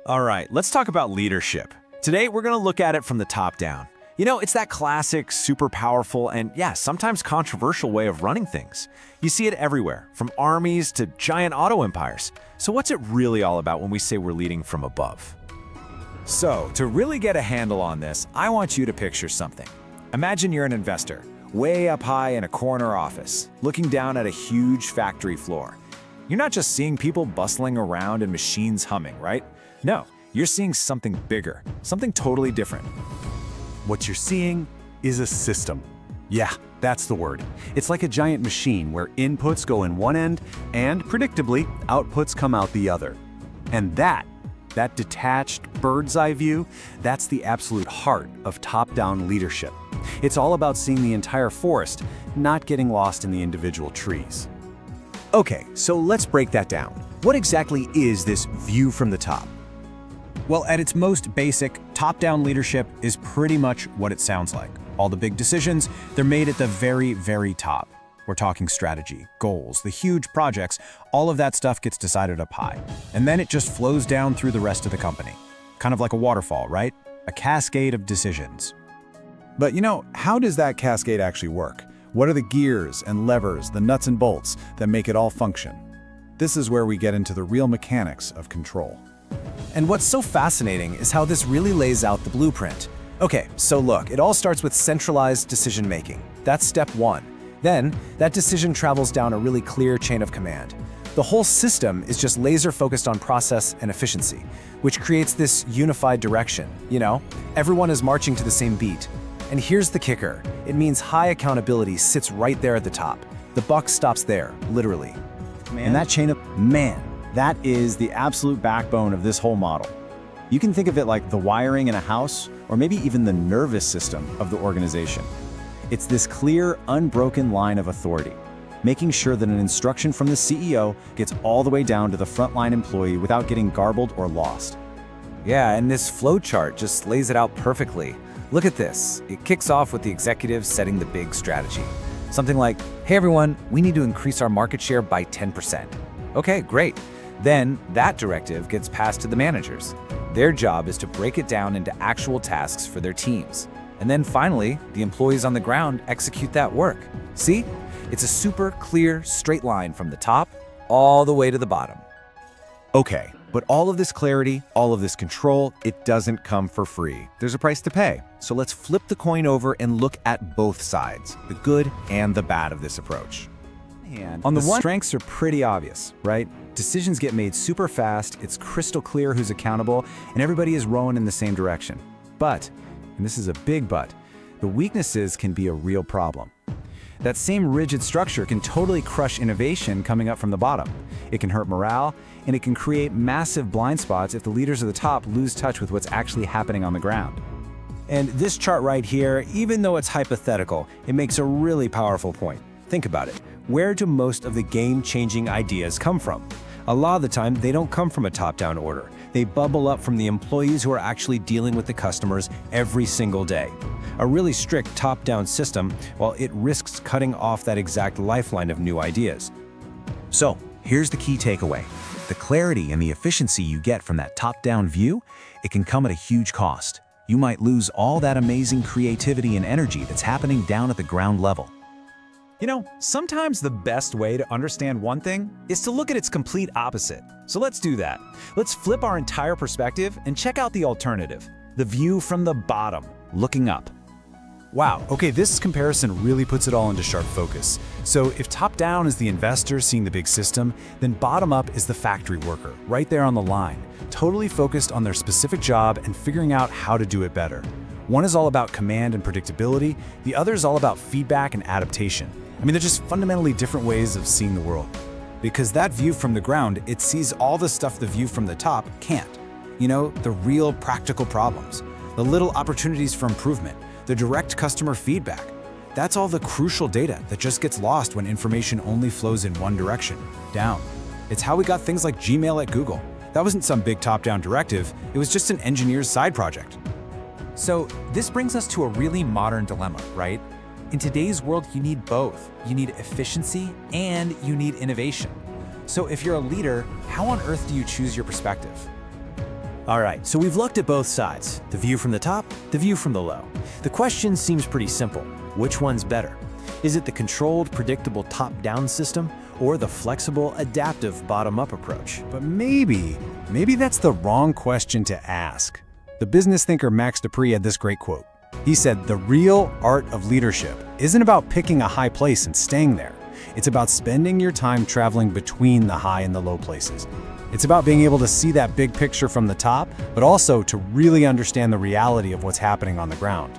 All right, let's talk about leadership. Today, we're going to look at it from the top down. It's that classic, super powerful, and yeah, sometimes controversial way of running things. You see it everywhere, from armies to giant auto empires. So what's it really all about when we say we're leading from above? So, to really get a handle on this, I want you to picture something. Imagine you're an investor, way up high in a corner office, looking down at a huge factory floor. You're not just seeing people bustling around and machines humming, right? No, you're seeing something bigger, something totally different. What you're seeing is a system. Yeah, that's the word. It's like a giant machine where inputs go in one end and, predictably, outputs come out the other. And that detached bird's eye view, that's the absolute heart of top-down leadership. It's all about seeing the entire forest, not getting lost in the individual trees. Okay, so let's break that down. What exactly is this view from the top? Well, at its most basic, top-down leadership is pretty much what it sounds like. All the big decisions, they're made at the very, very top. We're talking strategy, goals, the huge projects, all of that stuff gets decided up high. And then it just flows down through the rest of the company. Kind of like a waterfall, right? A cascade of decisions. But how does that cascade actually work? What are the gears and levers, the nuts and bolts that make it all function? This is where we get into the real mechanics of control. And what's so fascinating is how this really lays out the blueprint. Okay, so look, it all starts with centralized decision-making. That's step one. Then, that decision travels down a really clear chain of command. The whole system is just laser-focused on process and efficiency, which creates this unified direction, Everyone is marching to the same beat. And here's the kicker. It means high accountability sits right there at the top. The buck stops there, literally. And that chain of that is the absolute backbone of this whole model. You can think of it like the wiring in a house, or maybe even the nervous system of the organization. It's this clear, unbroken line of authority, making sure that an instruction from the CEO gets all the way down to the frontline employee without getting garbled or lost. Yeah, and this flowchart just lays it out perfectly. Look at this. It kicks off with the executives setting the big strategy. Something like, hey everyone, we need to increase our market share by 10%. Okay, great. Then that directive gets passed to the managers. Their job is to break it down into actual tasks for their teams. And then finally, the employees on the ground execute that work. See? It's a super clear, straight line from the top all the way to the bottom. Okay, but all of this clarity, all of this control, it doesn't come for free. There's a price to pay. So let's flip the coin over and look at both sides, the good and the bad of this approach. On the strengths are pretty obvious, right? Decisions get made super fast, it's crystal clear who's accountable, and everybody is rowing in the same direction. But, and this is a big but, the weaknesses can be a real problem. That same rigid structure can totally crush innovation coming up from the bottom. It can hurt morale, and it can create massive blind spots if the leaders at the top lose touch with what's actually happening on the ground. And this chart right here, even though it's hypothetical, it makes a really powerful point. Think about it. Where do most of the game-changing ideas come from? A lot of the time, they don't come from a top-down order. They bubble up from the employees who are actually dealing with the customers every single day. A really strict top-down system, well, it risks cutting off that exact lifeline of new ideas. So, here's the key takeaway. The clarity and the efficiency you get from that top-down view, it can come at a huge cost. You might lose all that amazing creativity and energy that's happening down at the ground level. Sometimes the best way to understand one thing is to look at its complete opposite. So let's do that. Let's flip our entire perspective and check out the alternative, the view from the bottom, looking up. Wow, okay, this comparison really puts it all into sharp focus. So if top-down is the investor seeing the big system, then bottom-up is the factory worker, right there on the line, totally focused on their specific job and figuring out how to do it better. One is all about command and predictability, the other is all about feedback and adaptation. They're just fundamentally different ways of seeing the world. Because that view from the ground, it sees all the stuff the view from the top can't. The real practical problems, the little opportunities for improvement, the direct customer feedback. That's all the crucial data that just gets lost when information only flows in one direction, down. It's how we got things like Gmail at Google. That wasn't some big top-down directive, it was just an engineer's side project. So this brings us to a really modern dilemma, right? In today's world, you need both. You need efficiency and you need innovation. So if you're a leader, how on earth do you choose your perspective? All right, so we've looked at both sides, the view from the top, the view from the low. The question seems pretty simple. Which one's better? Is it the controlled, predictable top-down system or the flexible, adaptive bottom-up approach? But maybe that's the wrong question to ask. The business thinker Max Dupree had this great quote. He said, "The real art of leadership isn't about picking a high place and staying there. It's about spending your time traveling between the high and the low places. It's about being able to see that big picture from the top, but also to really understand the reality of what's happening on the ground."